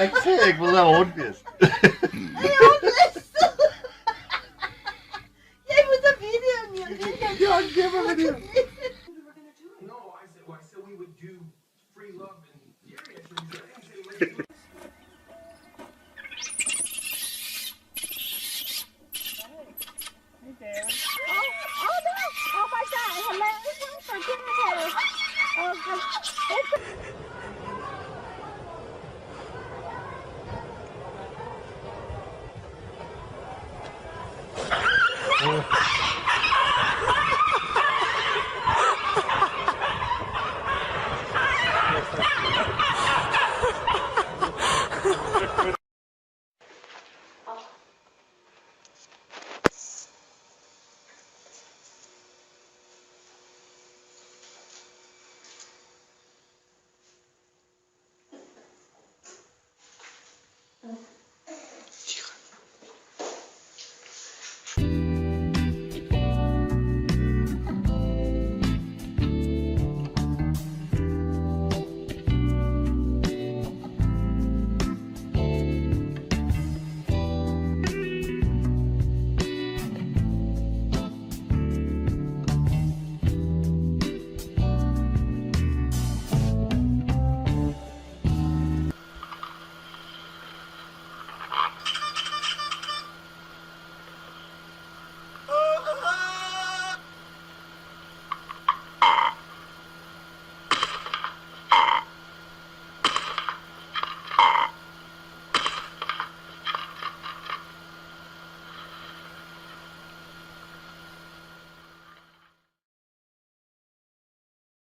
Jeg ser ikke, hvor der er ordentligt. Jeg må tage videoen, jeg vil ikke. Jeg gemmer med det. No, I said we would do free love and Gary actually said, I didn't say let's do Oh no! Oh my god! Hello! It's